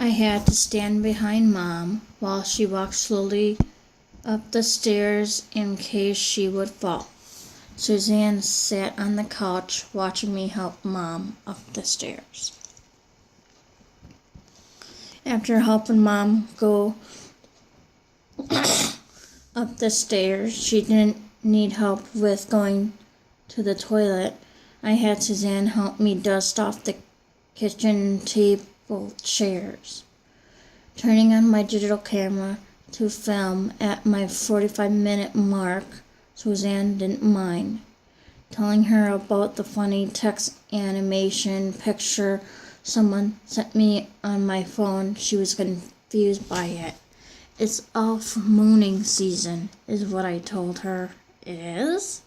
I had to stand behind Mom while she walked slowly up the stairs in case she would fall. Suzanne sat on the couch watching me help Mom up the stairs. After helping Mom go up the stairs, she didn't need help with going to the toilet. I had Suzanne help me dust off the kitchen table chairs. Turning on my digital camera to film at my 45-minute mark, Suzanne didn't mind. Telling her about the funny text animation picture someone sent me on my phone, she was confused by it. It's elf mooning season, is what I told her. It is?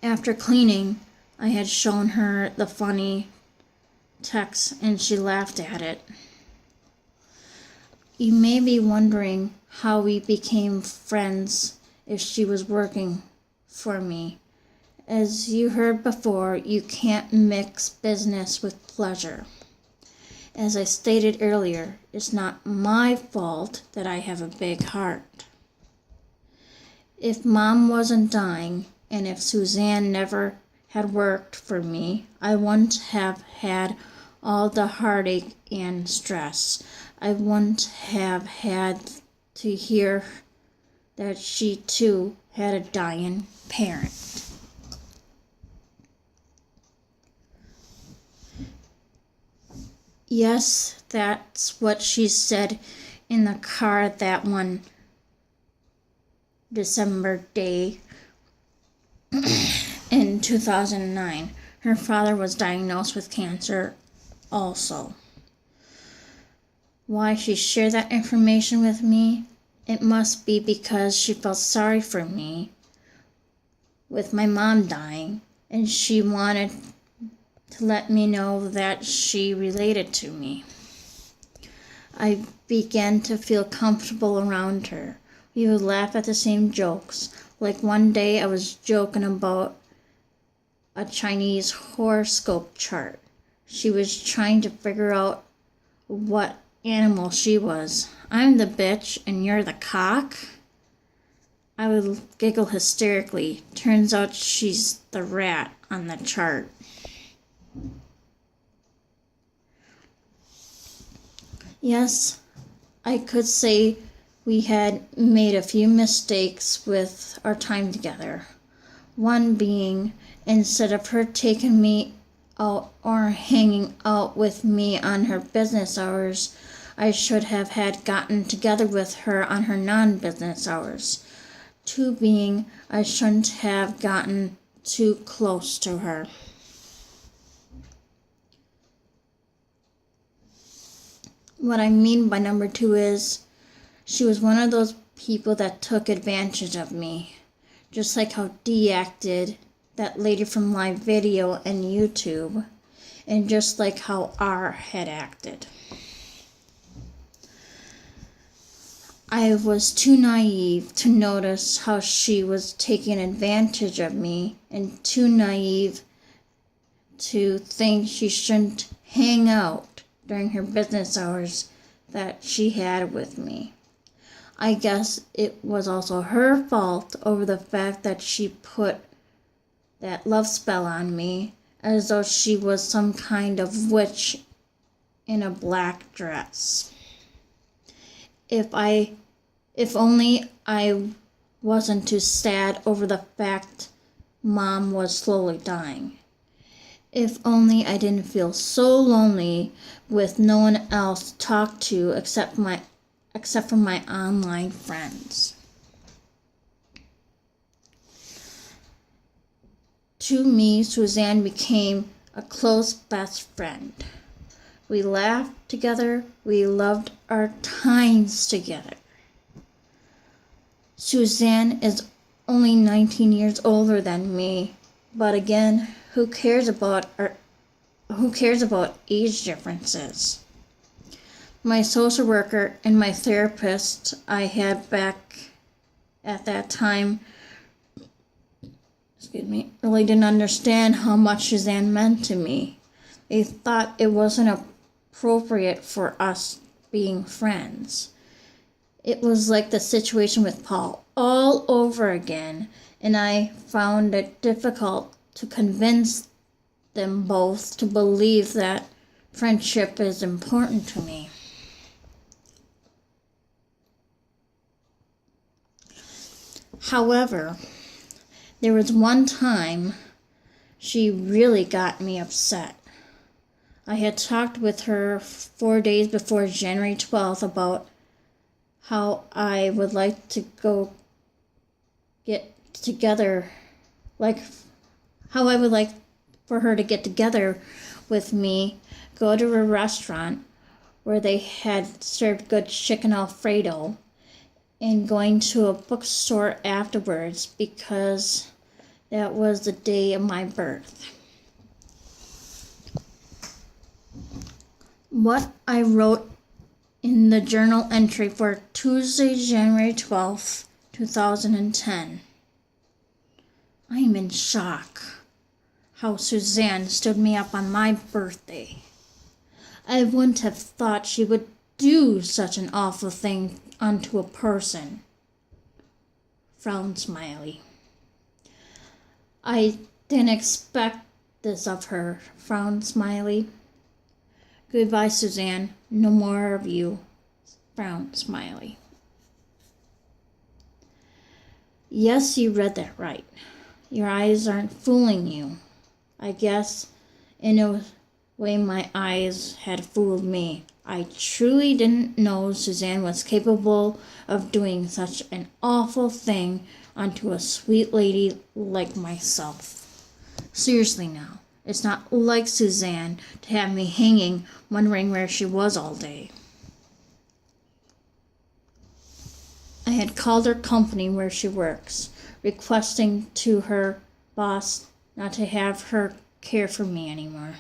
After cleaning, I had shown her the funny text and she laughed at it. You may be wondering how we became friends if she was working for me. As you heard before, you can't mix business with pleasure. As I stated earlier, it's not my fault that I have a big heart. If Mom wasn't dying, and if Suzanne never had worked for me, I wouldn't have had all the heartache and stress. I wouldn't have had to hear that she too had a dying parent. Yes, that's what she said in the car that one December day in 2009. Her father was diagnosed with cancer also. Why she shared that information with me? It must be because she felt sorry for me with my mom dying, and she wanted to let me know that she related to me. I began to feel comfortable around her. We would laugh at the same jokes. Like one day I was joking about a Chinese horoscope chart. She was trying to figure out what animal she was. I'm the bitch and you're the cock? I would giggle hysterically. Turns out she's the rat on the chart. Yes, I could say we had made a few mistakes with our time together. One being, instead of her taking me out or hanging out with me on her business hours, I should have had gotten together with her on her non-business hours. Two being, I shouldn't have gotten too close to her. What I mean by number two is, she was one of those people that took advantage of me, just like how Dee acted, that lady from live video and YouTube, and just like how R had acted. I was too naive to notice how she was taking advantage of me, and too naive to think she shouldn't hang out during her business hours that she had with me. I guess it was also her fault over the fact that she put that love spell on me, as though she was some kind of witch in a black dress. If only I wasn't too sad over the fact Mom was slowly dying. If only I didn't feel so lonely with no one else to talk to except for my online friends. To me, Suzanne became a close best friend. We laughed together. We loved our times together. Suzanne is only 19 years older than me, but again, who cares about age differences? My social worker and my therapist I had back at that time, really didn't understand how much Suzanne meant to me. They thought it wasn't a appropriate for us being friends. It was like the situation with Paul all over again, and I found it difficult to convince them both to believe that friendship is important to me. However, there was one time she really got me upset. I had talked with her 4 days before January 12th about how I would like to go get together, how I would like for her to get together with me, go to a restaurant where they had served good chicken Alfredo, and going to a bookstore afterwards because that was the day of my birth. What I wrote in the journal entry for Tuesday, January 12th, 2010. I am in shock how Suzanne stood me up on my birthday. I wouldn't have thought she would do such an awful thing unto a person. Frown smiley. I didn't expect this of her. Frown smiley. Goodbye, Suzanne. No more of you. Frown smiley. Yes, you read that right. Your eyes aren't fooling you. I guess, in a way, my eyes had fooled me. I truly didn't know Suzanne was capable of doing such an awful thing unto a sweet lady like myself. Seriously now, it's not like Suzanne to have me hanging, wondering where she was all day. I had called her company where she works, requesting to her boss not to have her come for me anymore,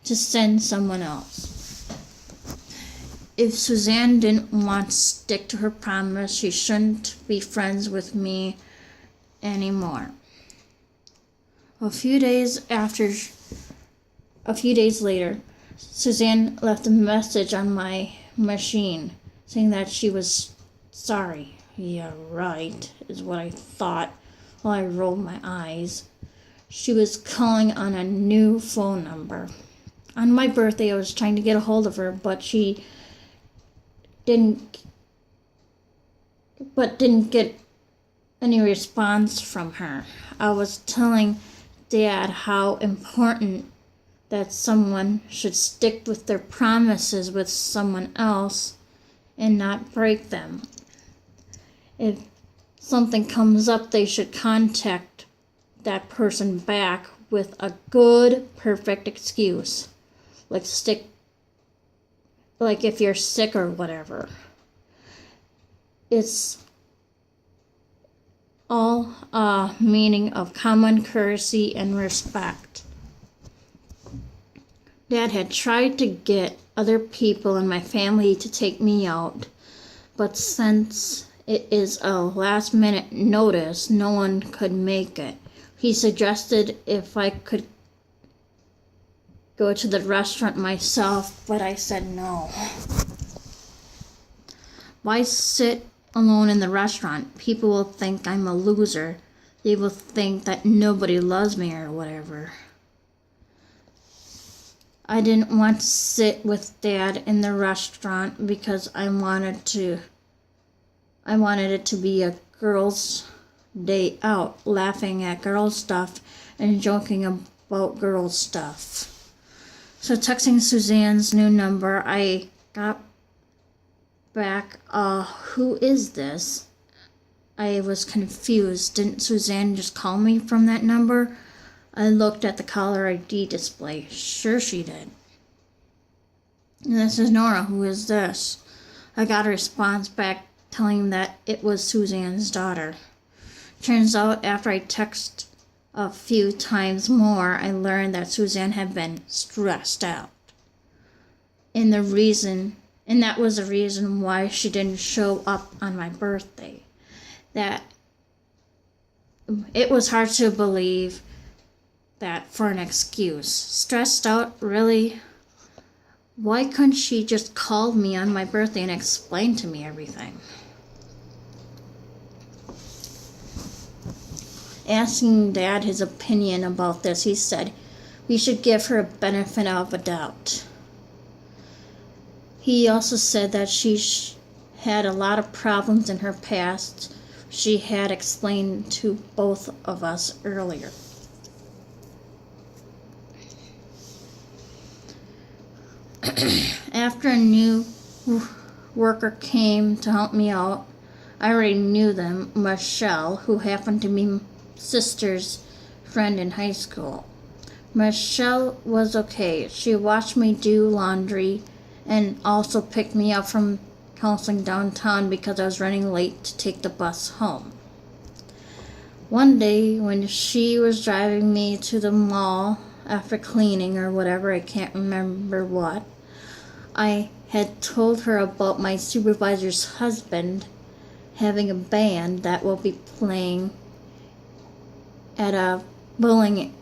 to send someone else. If Suzanne didn't want to stick to her promise, she shouldn't be friends with me anymore. A few days later, Suzanne left a message on my machine saying that she was sorry. Yeah, right, is what I thought while I rolled my eyes. She was calling on a new phone number. On my birthday, I was trying to get a hold of her, but didn't get any response from her. I was telling Dad how important that someone should stick with their promises with someone else and not break them. If something comes up, they should contact that person back with a good, perfect excuse. Like if you're sick or whatever. It's all a meaning of common courtesy and respect. Dad had tried to get other people in my family to take me out, but since it is a last-minute notice, no one could make it. He suggested if I could go to the restaurant myself, but I said no. Why sit alone in the restaurant? People will think I'm a loser. They will think that nobody loves me or whatever. I didn't want to sit with Dad in the restaurant because I wanted it to be a girls' day out, laughing at girls' stuff and joking about girls' stuff. So texting Suzanne's new number, I got back, who is this? I was confused. Didn't Suzanne just call me from that number? I looked at the caller ID display. Sure she did. This is Nora. Who is this? I got a response back telling that it was Suzanne's daughter. Turns out after I texted a few times more, I learned that Suzanne had been stressed out. And that was the reason why she didn't show up on my birthday. That it was hard to believe that for an excuse. Stressed out, really? Why couldn't she just call me on my birthday and explain to me everything? Asking Dad his opinion about this, he said we should give her a benefit of a doubt. He also said that she had a lot of problems in her past. She had explained to both of us earlier. After a new worker came to help me out, I already knew them, Michelle, who happened to be sister's friend in high school. Michelle was okay. She watched me do laundry and also picked me up from counseling downtown because I was running late to take the bus home. One day when she was driving me to the mall after cleaning or whatever, I can't remember what, I had told her about my supervisor's husband having a band that will be playing at a bowling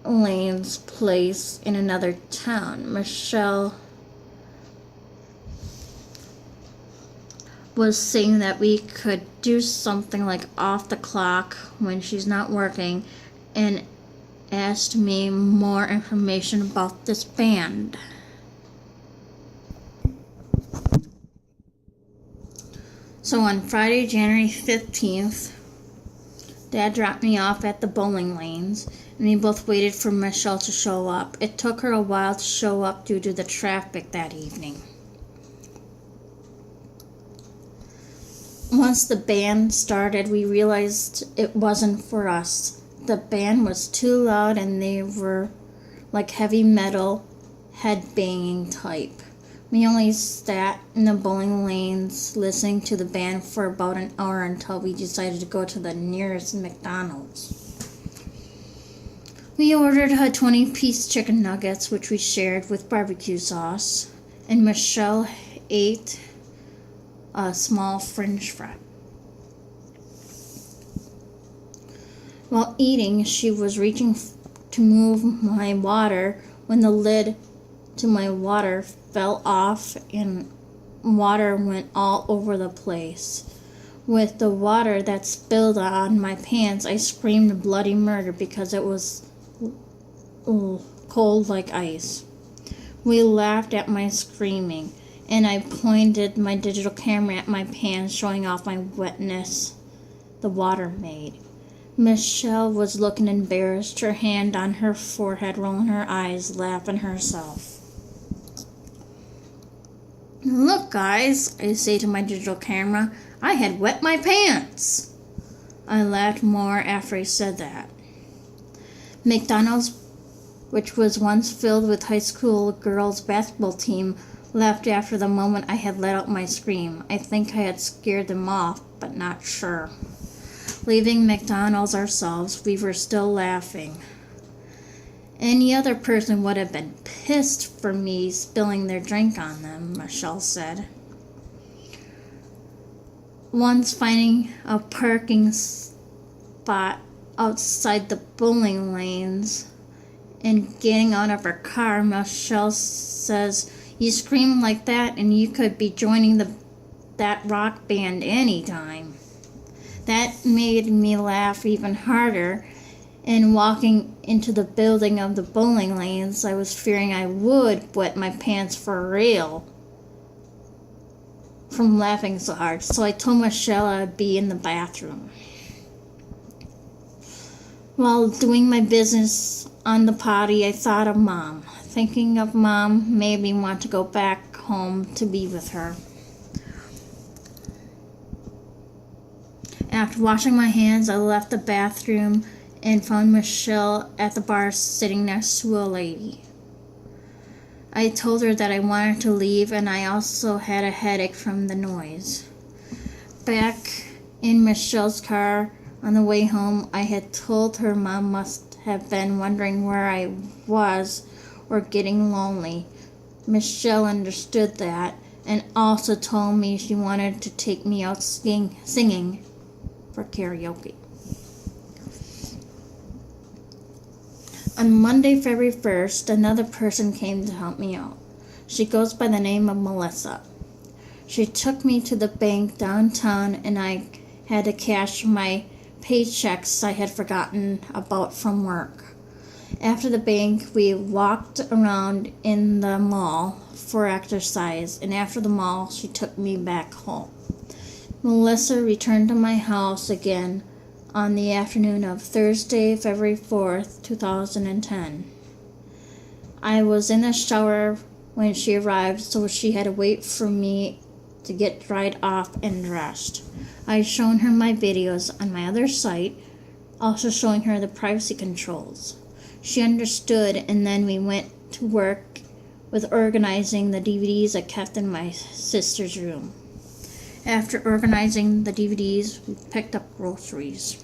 lane's place in another town. Michelle was saying that we could do something like off the clock when she's not working, and asked me more information about this band. So on Friday, January 15th, Dad dropped me off at the bowling lanes, and we both waited for Michelle to show up. It took her a while to show up due to the traffic that evening. Once the band started, we realized it wasn't for us. The band was too loud and they were like heavy metal, head-banging type. We only sat in the bowling lanes listening to the band for about an hour until we decided to go to the nearest McDonald's. We ordered a 20-piece chicken nuggets, which we shared with barbecue sauce, and Michelle ate a small French fry. While eating, she was reaching to move my water when the lid to my water fell off and water went all over the place. With the water that spilled on my pants, I screamed bloody murder because it was cold like ice. We laughed at my screaming, and I pointed my digital camera at my pants, showing off my wetness the water made. Michelle was looking embarrassed, her hand on her forehead, rolling her eyes, laughing herself. Look, guys, I say to my digital camera, I had wet my pants. I laughed more after I said that. McDonald's, which was once filled with high school girls' basketball team, laughed after the moment I had let out my scream. I think I had scared them off, but not sure. Leaving McDonald's ourselves, we were still laughing. Any other person would have been pissed for me spilling their drink on them, Michelle said. Once finding a parking spot outside the bowling lanes and getting out of her car, Michelle says, "You scream like that and you could be joining that rock band anytime." That made me laugh even harder, and walking into the building of the bowling lanes, I was fearing I would wet my pants for real from laughing so hard. So I told Michelle I'd be in the bathroom. While doing my business on the potty, I thought of Mom. Thinking of Mom made me want to go back home to be with her. After washing my hands, I left the bathroom and found Michelle at the bar sitting next to a lady. I told her that I wanted to leave and I also had a headache from the noise. Back in Michelle's car on the way home, I had told her Mom must have been wondering where I was or getting lonely. Michelle understood that and also told me she wanted to take me out singing for karaoke. On Monday, February 1st, another person came to help me out. She goes by the name of Melissa. She took me to the bank downtown and I had to cash my paychecks I had forgotten about from work. After the bank, we walked around in the mall for exercise, and after the mall, she took me back home. Melissa returned to my house again on the afternoon of Thursday, February 4th, 2010. I was in the shower when she arrived, so she had to wait for me to get dried off and dressed. I shown her my videos on my other site, also showing her the privacy controls. She understood, and then we went to work with organizing the DVDs I kept in my sister's room. After organizing the DVDs, we picked up groceries.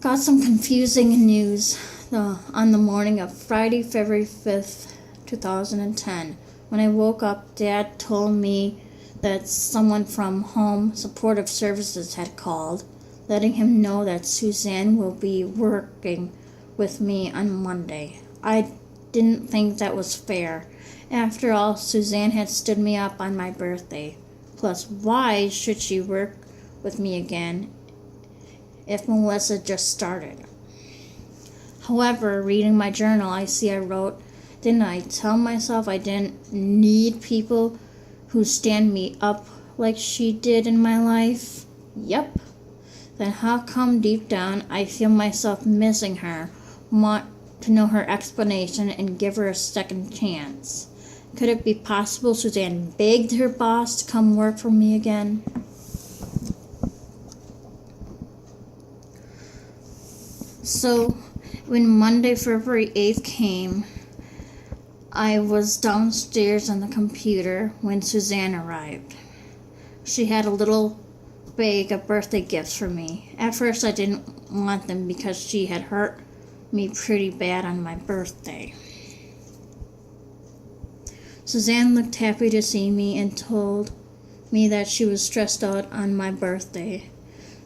Got some confusing news on the morning of Friday, February 5th, 2010. When I woke up, Dad told me that someone from Home Supportive Services had called, letting him know that Suzanne will be working with me on Monday. I didn't think that was fair. After all, Suzanne had stood me up on my birthday. Plus, why should she work with me again if Melissa just started? However, reading my journal, I see I wrote, didn't I tell myself I didn't need people who stand me up like she did in my life? Yep. Then how come deep down I feel myself missing her, want to know her explanation and give her a second chance? Could it be possible Suzanne begged her boss to come work for me again? So, when Monday, February 8th came, I was downstairs on the computer when Suzanne arrived. She had a little bag of birthday gifts for me. At first I didn't want them because she had hurt me pretty bad on my birthday. Suzanne looked happy to see me and told me that she was stressed out on my birthday.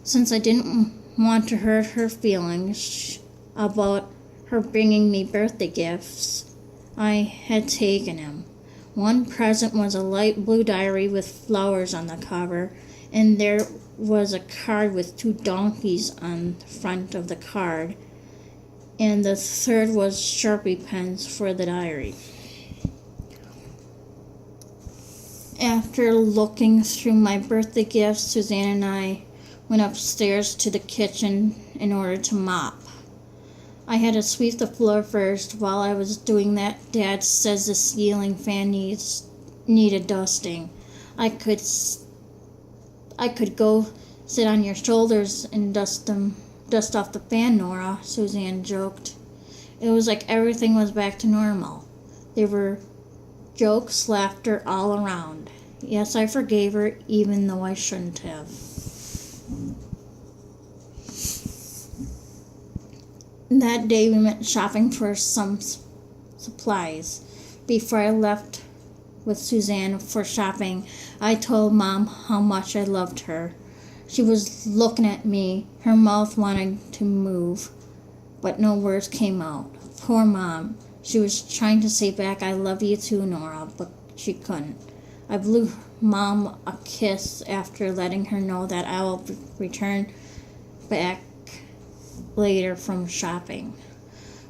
Since I didn't want to hurt her feelings about her bringing me birthday gifts, I had taken him. One present was a light blue diary with flowers on the cover, and there was a card with 2 donkeys on the front of the card, and the third was Sharpie pens for the diary. After looking through my birthday gifts, Suzanne and I went upstairs to the kitchen in order to mop. I had to sweep the floor first. While I was doing that, Dad says the ceiling fan needed dusting. I could go sit on your shoulders and dust off the fan, Nora, Suzanne joked. It was like everything was back to normal. There were jokes, laughter all around. Yes, I forgave her, even though I shouldn't have. That day we went shopping for some supplies. Before I left with Suzanne for shopping, I told Mom how much I loved her. She was looking at me, her mouth wanting to move, but no words came out. Poor Mom. She was trying to say back, I love you too, Nora, but she couldn't. I blew Mom a kiss after letting her know that I will return back later from shopping.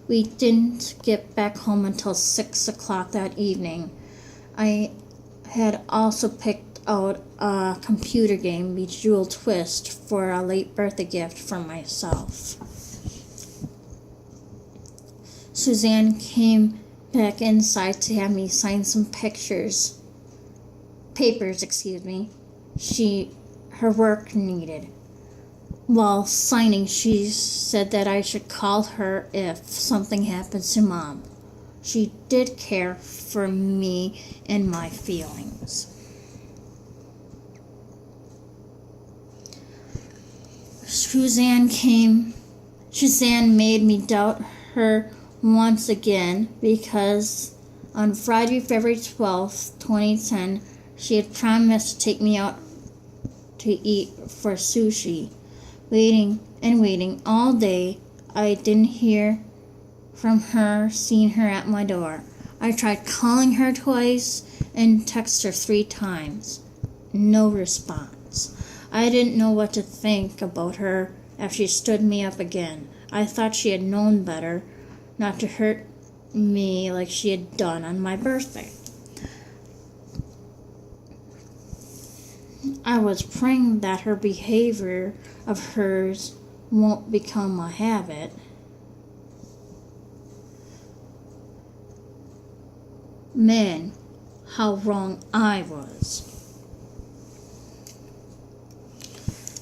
We didn't get back home until 6 o'clock that evening. I had also picked out a computer game, Bejeweled Twist, for a late birthday gift for myself. Suzanne came back inside to have me sign some papers, her work needed. While signing, she said that I should call her if something happens to Mom. She did care for me and my feelings. Suzanne made me doubt her once again because on Friday, February 12th, 2010, she had promised to take me out to eat for sushi. waiting and waiting all day. I didn't hear from her, seen her at my door. I tried calling her twice and texted her 3 times. No response. I didn't know what to think about her after she stood me up again. I thought she had known better not to hurt me like she had done on my birthday. I was praying that her behavior of hers won't become a habit. Man, how wrong I was.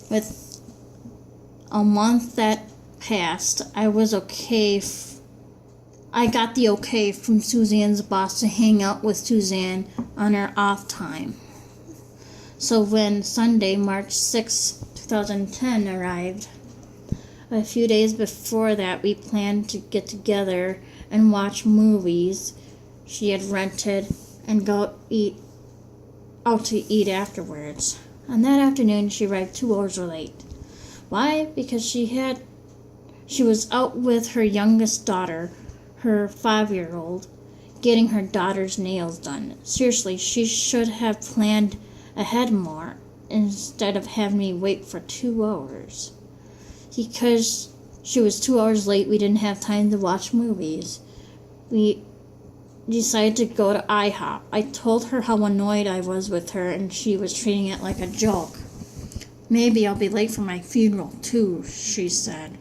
With a month that passed, I was okay. I got the okay from Suzanne's boss to hang out with Suzanne on her off time. So when Sunday, March 6, 2010 arrived, a few days before that we planned to get together and watch movies she had rented and go out to eat afterwards. On that afternoon, she arrived 2 hours late. Why? Because she was out with her youngest daughter, her 5-year-old, getting her daughter's nails done. Seriously, she should have planned ahead more instead of having me wait for 2 hours. Because she was 2 hours late, we didn't have time to watch movies. We decided to go to IHOP. I told her how annoyed I was with her, and she was treating it like a joke. Maybe I'll be late for my funeral, too, she said.